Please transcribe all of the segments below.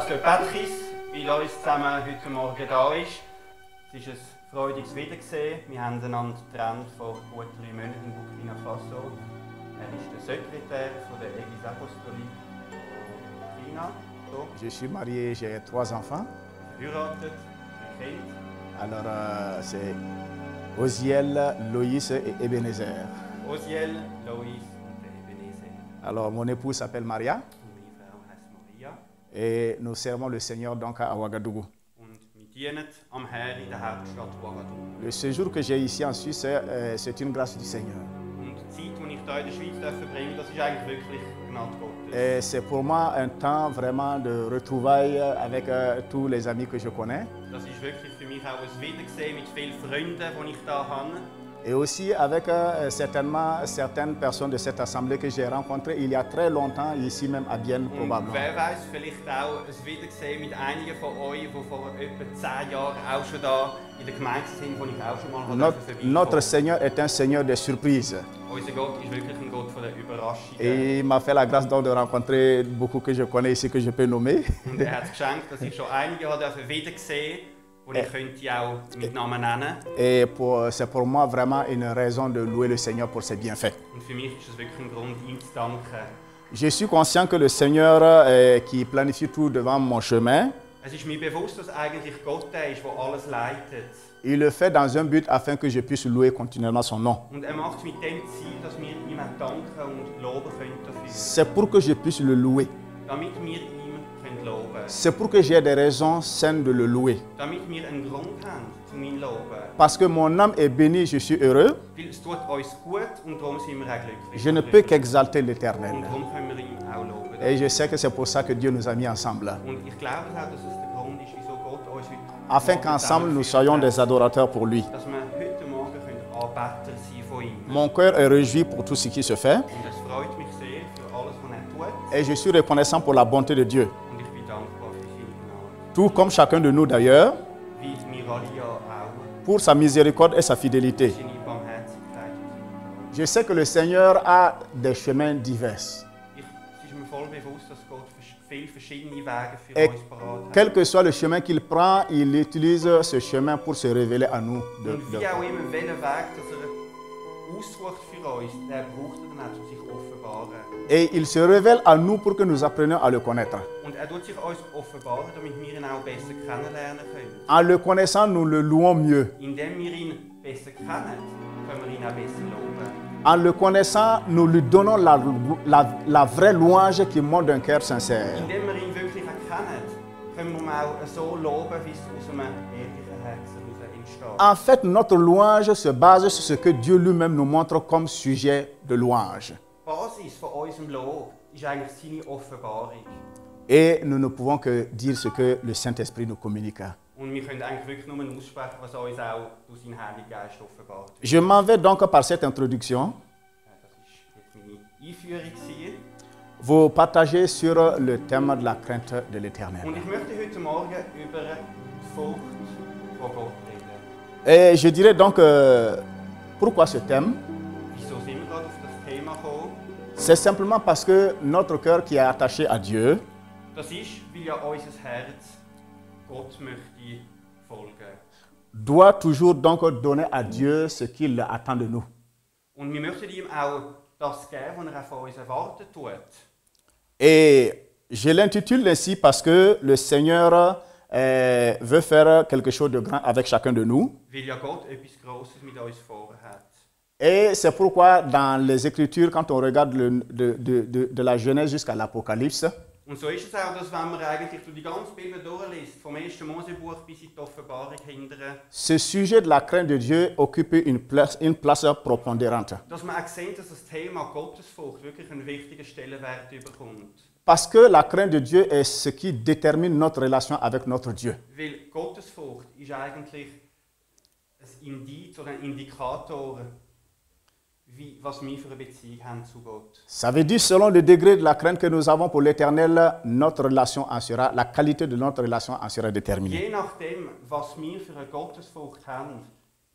Pastor Patrice, weil uns zusammen heute Morgen da ist. Es ist ein freudiges Wiedersehen. Wir haben einander getrennt vor gut 3 Monaten in Burkina Faso. Er ist der Sekretär von der Église Apostolique Burkina. So. Je suis marié, j'ai 3 enfants. Verheiratet, 3 Kinder. Alors, c'est Oziel, Loïs et Ebenezer. Oziel, Loïs und Ebenezer. Alors, mon épouse s'appelle Maria Und meine Frau heißt Maria. et nous servons le Seigneur donc à Ouagadougou. Und wir dienen am Herrn in der Hauptstadt Ouagadougou. Le séjour que j'ai ici en Suisse, c'est une grâce du Seigneur. Und die Zeit, die ich hier in der Schweiz verbringen darf, das ist eigentlich wirklich Gnade Gottes. Et c'est pour moi un temps vraiment de retrouvailles avec tous les amis que je connais. Das ist wirklich für mich auch ein Wiedersehen mit vielen Freunden, die ich hier habe. Et aussi avec certainement certaines personnes de cette assemblée que j'ai rencontrées il y a très longtemps, ici même à Bienne Und probablement. wer weiß, vielleicht auch ein Wiedersehen mit einigen von euch, die vor etwa 10 Jahren auch schon da in der Gemeinde sind, wo ich auch schon mal Notre Seigneur est un Seigneur de surprises. Unser Gott ist wirklich ein Gott von der Überraschungen. Et il m'a fait la grâce donc de rencontrer beaucoup que je connais ici, que je peux nommer. Und er hat es geschenkt, dass ich schon einige wiedergesehen habe, die ich könnte auch mit Namen nennen. Et c'est pour moi vraiment une raison de louer le Seigneur pour ses bienfaits. Und für mich ist es wirklich ein Grund, ihm zu danken. Je suis conscient que le Seigneur qui planifie tout devant mon chemin, Es ist mir bewusst, dass eigentlich Gott der ist, der alles leitet. il le fait dans un but afin que je puisse louer continuellement son nom. Und er macht es mit dem Ziel, dass wir ihm auch danken und loben können dafür. C'est pour que je puisse le louer. Damit wir ihm können loben. C'est pour que j'ai des raisons saines de le louer. Damit wir einen Grund haben, um ihn zu loben. Parce que mon âme est bénie, je suis heureux. Weil es tut uns gut und darum sind wir auch glücklich. Je ne peux qu'exalter l'Éternel. Und darum können wir ihm auch loben. Et je sais que c'est pour ça que Dieu nous a mis ensemble. Und ich glaube auch, dass es der Grund ist, wieso Gott uns heute Afin qu'ensemble nous soyons des adorateurs pour lui. dass wir heute Morgen Anbeter sein von ihm. Mon cœur est réjoui pour tout ce qui se fait. Und es freut mich sehr für alles, was er tut. Et je suis reconnaissant pour la bonté de Dieu. Und ich bin dankbar für seine Gnade. Tout comme chacun de nous d'ailleurs, Wie wir alle ja auch. pour sa miséricorde et sa fidélité. Seine Barmherzigkeit und seine Treue. Je sais que le Seigneur a des chemins divers. Es ist mir voll bewusst, dass Gott viele verschiedene Wege für Et uns parat hat. quel que soit le chemin qu'il prend, il utilise ce chemin pour se révéler à nous. Und wie auch immer, welchen Weg dass er aussucht für uns, der braucht er dann auch, um sich offenbaren. Et il se révèle à nous pour que nous apprenions à le connaître. Und er tut sich uns offenbaren, damit wir ihn auch besser kennenlernen können. En le connaissant, nous le louons mieux. Indem wir ihn besser kennen, können wir ihn auch besser loben. En le connaissant, nous lui donnons la vraie louange qui monte d'un cœur sincère. Indem wir ihn wirklich erkennen, können wir ihn auch so loben, wie es aus einem ehrlichen Herzen heraus entsteht. En fait, notre louange se base sur ce que Dieu lui-même nous montre comme sujet de louange. Die Basis von unserem Lob ist eigentlich seine Offenbarung. Et nous ne pouvons que dire ce que le Saint-Esprit nous communique. Und wir können eigentlich wirklich nur aussprechen, was uns auch durch seinen Heiligen Geist offenbart wird. Je m'en vais donc par cette introduction Das war jetzt meine Einführung gewesen. vous partager sur le thème de la crainte de l'Éternel. Und ich möchte heute Morgen über die Furcht vor Gott reden. Et je dirais donc, pourquoi ce thème? Wieso sind wir gerade auf das Thema gekommen? C'est simplement parce que notre cœur qui est attaché à Dieu, Das ist, weil ja unser Herz Gott möchte folgen. doit toujours donc donner à Dieu ce qu'il attend de nous. Und wir möchten ihm auch das geben, was er auch von uns erwartet tut. Et je l'intitule ainsi parce que le Seigneur veut faire quelque chose de grand avec chacun de nous. Weil ja Gott etwas Grosses mit uns vorhat. Et c'est pourquoi dans les Écritures, quand on regarde de la Genèse jusqu'à l'Apocalypse, Und so ist es auch, dass wenn man eigentlich durch die ganze Bibel durchliest, vom 1. Mosebuch bis in die Offenbarung hindern, ce sujet de la crainte de Dieu occupe une place prépondérante. dass man auch sieht, dass das Thema Gottesfurcht wirklich einen wichtigen Stellenwert bekommt. Parce que la crainte de Dieu est ce qui détermine notre relation avec notre Dieu. Weil Gottesfurcht ist eigentlich ein Indiz oder ein Indikator, was wir für eine Beziehung haben zu Gott. Ça veut dire, selon le degré de la crainte que nous avons pour l'Éternel, notre relation en sera, la qualité de notre relation en sera déterminée. Je nachdem, was wir für eine Gottesfurcht haben,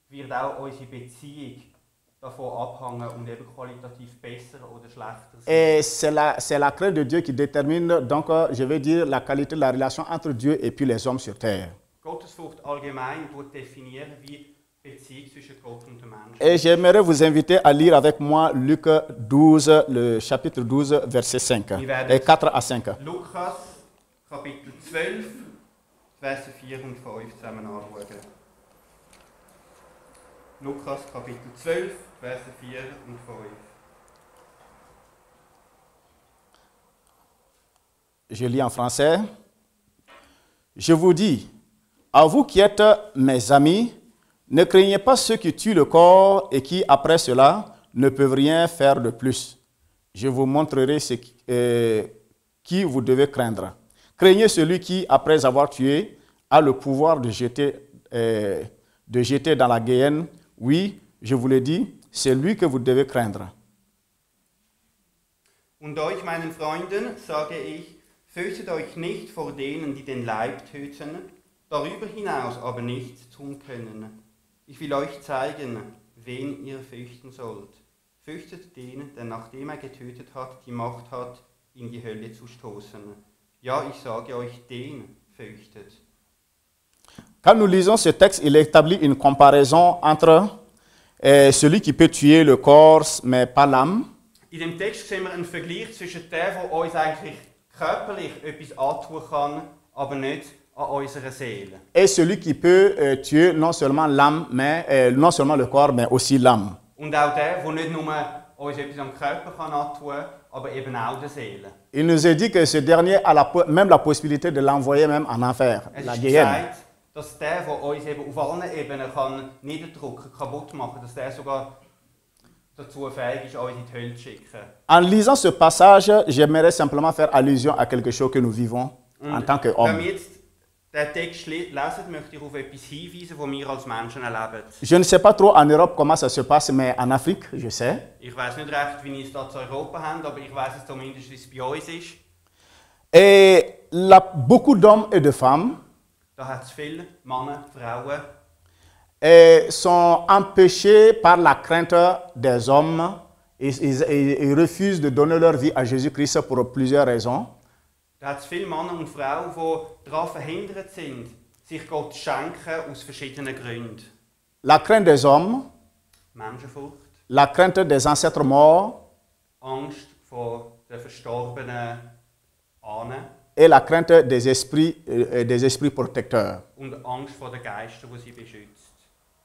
wird auch unsere Beziehung davon abhängen und eben qualitativ besser oder schlechter sind. Et c'est la crainte de Dieu qui détermine, donc, je vais dire, la qualité de la relation entre Dieu et puis les hommes sur terre. Gottesfurcht allgemein definiert, wie die Beziehung zwischen Gott und den Menschen. Et j'aimerais vous inviter à lire avec moi Luc 12, le chapitre 12, verset 5, et 4 à 5. Lukas, Kapitel 12, Verse 4 und 5 zusammen anschauen. Lukas, Kapitel 12, Verse 4 und 5. Je lis en français. Je vous dis, à vous qui êtes mes amis, ne craignez pas ceux qui tuent le corps et qui, après cela, ne peuvent rien faire de plus. Je vous montrerai qui vous devez craindre. Craignez celui qui, après avoir tué, a le pouvoir de jeter dans la géhenne. Oui, je vous le dis, c'est lui que vous devez craindre. Und euch, meinen Freunden, sage ich, fürchtet euch nicht vor denen, die den Leib töten, darüber hinaus aber nichts tun können. Ich will euch zeigen, wen ihr fürchten sollt. Fürchtet den, der nachdem getötet hat, die Macht hat, in die Hölle zu stoßen. Ja, ich sage euch, den fürchtet. Quand nous lisons ce texte, il établit une comparaison entre celui qui peut tuer le corps, mais pas l'âme. In dem Text sehen wir einen Vergleich zwischen dem, der uns eigentlich körperlich etwas antun kann, aber nicht an unserer Seele. Et celui qui peut tuer non seulement l'âme, mais non seulement le corps, mais aussi l'âme. Und auch der nicht nur uns etwas am Körper kann antun, aber eben auch der Seele. Il nous est dit que ce dernier a même la possibilité de l'envoyer même en enfer, la Géhenne. Dass der uns eben auf allen Ebenen kann niederdrücken, kaputt machen, dass der sogar dazu fähig ist, uns in die Hölle zu schicken. En lisant ce passage, j'aimerais simplement faire allusion à quelque chose que nous vivons en tant qu'hommes. Wenn wir jetzt den Text lesen, möchte ich auf etwas hinweisen, was wir als Menschen erleben. Je ne sais pas trop en Europe comment ça se passe, mais en Afrique, je sais. Ich weiß nicht recht, wie es da zu Europa haben, aber ich weiß es zumindest, wie es bei uns ist. Et beaucoup d'hommes et de femmes Da hat es viele Männer, Frauen, sont empêchés par la crainte des hommes. Ils refusent de donner leur vie à Jésus-Christ pour plusieurs raisons. Da hat es viele Männer und Frauen, die daran verhindert sind, sich Gott zu schenken aus verschiedenen Gründen. La crainte des hommes, Menschenfurcht, la crainte des ancêtres morts Angst vor den verstorbenen Ahnen et la crainte des esprits protecteurs. und Angst vor den Geistern, die sie beschützt.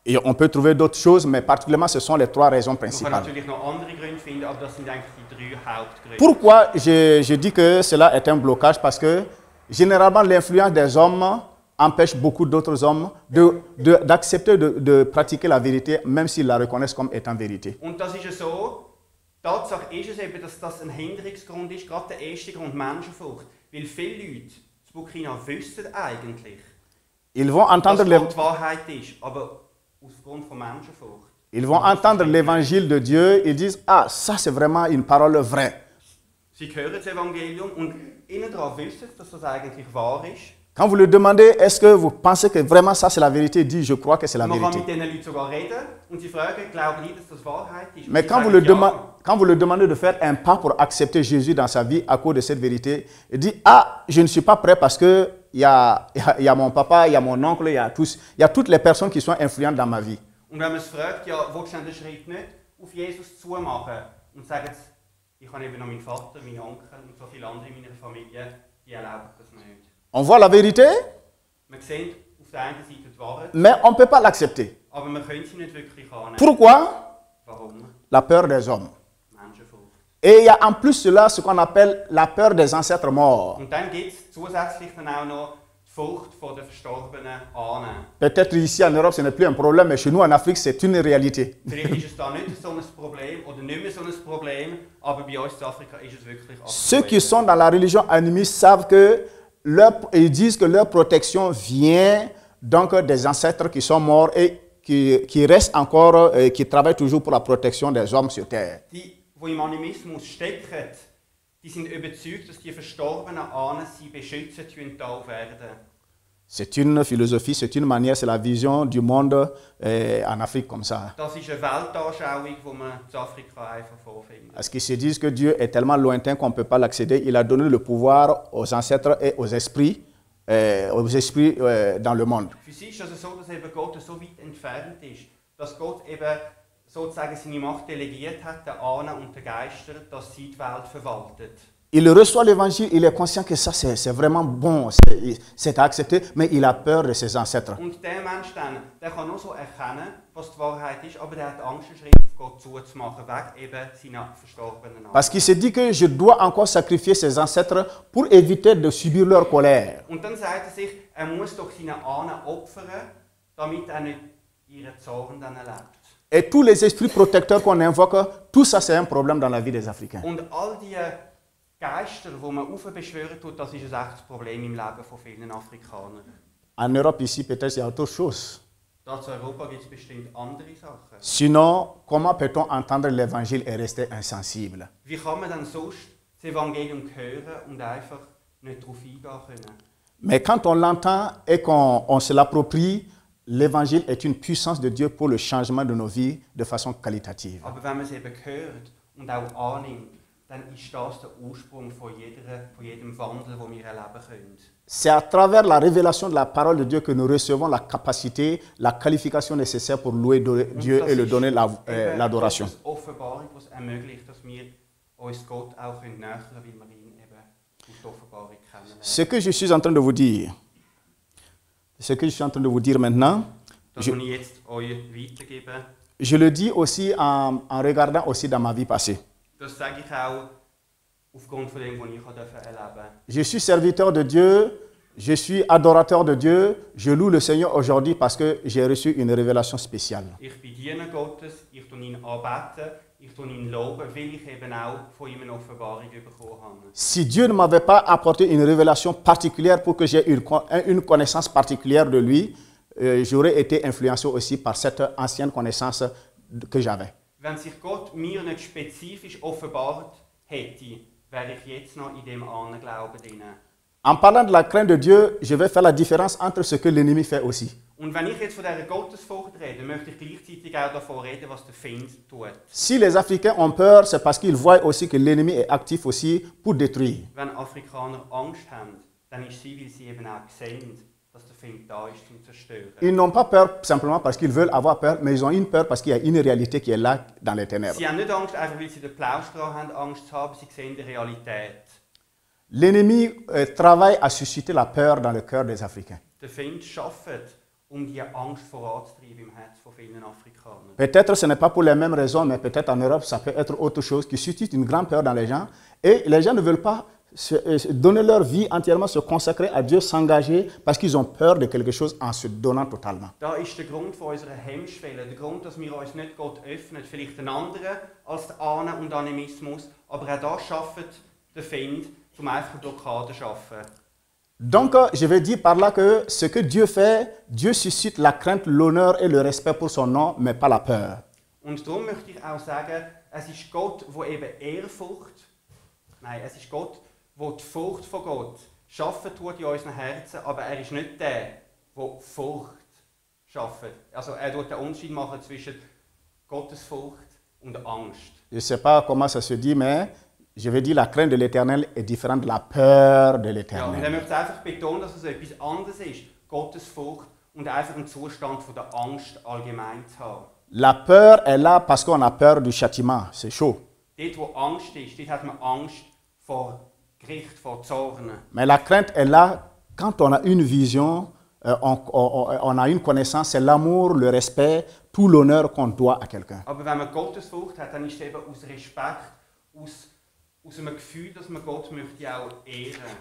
Et on peut trouver d'autres choses, mais particulièrement ce sont les trois raisons Man kann principales. natürlich noch andere Gründe finden, aber das sind eigentlich die 3 Hauptgründe. Pourquoi je dis que cela est un blocage? Parce que généralement l'influence des hommes empêche beaucoup d'autres hommes d'accepter de pratiquer la vérité, même s'ils la reconnaissent comme étant vérité. Und das ist ja so, Tatsache ist es eben, dass das ein Hinderungsgrund ist, gerade der erste Grund, Menschenfurcht. Weil viele Leute in Burkina wissen eigentlich, Ils vont entendre dass Gott die Wahrheit ist, aber aufgrund von Menschenfurcht. Ils vont entendre l'évangile de Dieu, ils disent « Ah, ça c'est vraiment une parole vraie. Sie hören das Evangelium und innen dran wissen, dass das eigentlich wahr ist. » Quand vous leur demandez « Est-ce que vous pensez que vraiment ça c'est la vérité ?» Ils disent « Je crois que c'est la Man kann vérité. mit diesen Leuten sogar reden und sie fragen, glauben die, dass das Wahrheit ist? Und Mais sie quand vous, sagen, quand vous leur demandez de faire un pas pour accepter Jésus dans sa vie à cause de cette vérité, il dit « Ah, je ne suis pas prêt parce que il y a mon papa, il y a mon oncle, il y a toutes les personnes qui sont influentes dans ma vie. » Und wenn man es fragt, ja, willst du den Schritt nicht auf Jesus zumachen? Und sagen sie, ich habe eben noch meinen Vater, meinen Onkel und so viele andere in meiner Familie, die erleben das nicht. On voit la vérité, Wir sehen auf der einen Seite die Wahrheit, mais on ne peut pas l'accepter. aber wir können sie nicht wirklich annehmen. Pourquoi? Warum? La peur des hommes. Menschenfurcht. Et il y a en plus cela ce qu'on appelle la peur des ancêtres morts. Und dann gibt es zusätzlich dann auch noch die Furcht vor den verstorbenen Ahnen. Peut-être ici en Europe ce n'est plus un problème, mais chez nous en Afrique c'est une réalité. Vielleicht ist es da nicht so ein Problem oder nicht mehr so ein Problem, aber bei uns in Afrika ist es wirklich Ceux qui aktuell. sont dans la religion animiste savent que ils disent que leur protection vient donc des ancêtres qui sont morts et qui restent encore, qui travaillent toujours pour la protection des hommes sur terre. Die im Animismus stecken, die sind überzeugt, dass die verstorbenen Ahnen sie beschützen, da werden. C'est une philosophie, c'est une manière, c'est la vision du monde en Afrique comme ça. Das ist eine Weltanschauung, die man in Afrika einfach vorfindet. Parce qu'ils se disent que Dieu est tellement lointain qu'on ne peut pas l'accéder. Il a donné le pouvoir aux ancêtres et aux esprits dans le monde. Für sie ist es so, dass eben Gott so weit entfernt ist, dass Gott eben sozusagen seine Macht delegiert hat, den Ahnen und den Geistern, dass sie die Welt verwaltet. Il reçoit l'évangile, il est conscient que ça c'est vraiment bon, c'est à accepter, mais il a peur de ses ancêtres. Und der Mensch dann, der kann nur so erkennen, was die Wahrheit ist, aber der hat Angst, einen Schritt auf Gott zuzumachen, wegen eben seiner verstorbenen Ahnen. Parce qu'il se dit que je dois encore sacrifier ses ancêtres pour éviter de subir leur colère. Und dann sagt er sich, er muss doch seine Ahnen opfern, damit er nicht ihren Zorn dann erlebt. Et tous les esprits protecteurs qu'on invoque, tout ça c'est un problème dans la vie des Africains. Und all die Geister, die man aufbeschwören tut, das ist ein echtes Problem im Leben von vielen Afrikanern. En Europe ici, peut-être il y a autre chose. Da in Europa gibt es bestimmt andere Sachen. Sinon, comment peut-on entendre l'évangile et rester insensible? Wie kann man dann sonst das Evangelium hören und einfach nicht darauf eingehen können? Mais quand on l'entend et qu'on se l'approprie, l'évangile est une puissance de Dieu pour le changement de nos vies de façon qualitative. Aber wenn man es eben hört und auch annimmt, dann ist das der Ursprung von jedem Wandel, den wir erleben können. C'est à travers la révélation de la parole de Dieu que nous recevons la capacité, la qualification nécessaire pour louer Dieu et lui donner l'adoration. Das Offenbarung, was ermöglicht, dass wir uns Gott auch nähern können, weil wir ihn eben aus der Offenbarung kennenlernen. Ce que je suis en train de vous dire, maintenant, Das muss ich jetzt euch weitergeben. je le dis aussi en regardant aussi dans ma vie passée. Das sage ich auch aufgrund von dem, was ich erleben durfte. Je suis serviteur de Dieu, je suis adorateur de Dieu, je loue le Seigneur aujourd'hui parce que j'ai reçu une révélation spéciale. Ich bin Diener Gottes, ich tue ihn anbeten, ich tue ihn loben, weil ich eben auch von ihm eine Offenbarung bekommen habe. Si Dieu ne m'avait pas apporté une révélation particulière pour que j'ai une connaissance particulière de lui, j'aurais été influencé aussi par cette ancienne connaissance que j'avais. Wenn sich Gott mir nicht spezifisch offenbart hätte, wäre ich jetzt noch in dem Ahnenglauben drin. En parlant de la crainte de Dieu, je vais faire la différence entre ce que l'ennemi fait aussi. Und wenn ich jetzt von dieser Gottesfurcht rede, möchte ich gleichzeitig auch davon reden, was der Feind tut. Si les Africains ont peur, c'est parce qu'ils voient aussi que l'ennemi est actif aussi pour détruire. Wenn Afrikaner Angst haben, dann ist sie, weil sie eben auch sehen, dass der Feind da ist, zum Zerstören. Ils n'ont pas peur simplement parce qu'ils veulent avoir peur, mais ils ont une peur parce qu'il y a une réalité qui est là dans les ténèbres. Sie haben nicht Angst, einfach weil sie den Plausch dran haben, Angst zu haben, sie sehen die Realität. L'ennemi travaille à susciter la peur dans le cœur des Africains. Der Feind schafft, die Angst voranzutreiben im Herzen von vielen Afrikanern. Peut-être ce n'est pas pour les mêmes raisons, mais peut-être en Europe, ça peut être autre chose qui suscite une grande peur dans les gens. Et les gens ne veulent pas donner leur vie entièrement, se consacrer à Dieu, s'engager, parce qu'ils ont peur de quelque chose en se donnant totalement. Da ist der Grund von unserer Hemmschwelle, der Grund, dass wir uns nicht Gott öffnen, vielleicht einen anderen als den Ahnen und Animismus, aber auch da schafft der Feind, um einfach Blockaden zu schaffen. Donc, je vais dire par là que ce que Dieu fait, Dieu suscite la crainte, l'honneur et le respect pour son nom, mais pas la peur. Und darum möchte ich auch sagen, es ist Gott, der eben es ist Gott, der die Furcht von Gott schaffen tut in unseren Herzen, aber er ist nicht der Furcht schafft. Also er tut den Unterschied machen zwischen Gottesfurcht und Angst. Je ne sais pas comment ça se dit, mais je vais dire la crainte de l'Éternel est différente de la peur de Ja, und l'Éternel. er möchte einfach betonen, dass es etwas anderes ist, Gottesfurcht und einfach einen Zustand von der Angst allgemein zu haben. La peur est là parce qu'on a peur du châtiment, c'est chaud. Dort, wo Angst ist, dort hat man Angst vor Gericht, vor Zorn. Mais la crainte est là quand on a une vision, on a une connaissance, c'est l'amour, le respect, tout l'honneur qu'on doit à quelqu'un. Aber wenn man Gottesfurcht hat, dann ist es eben aus Respekt, aus einem Gefühl, dass man Gott möchte auch ehren.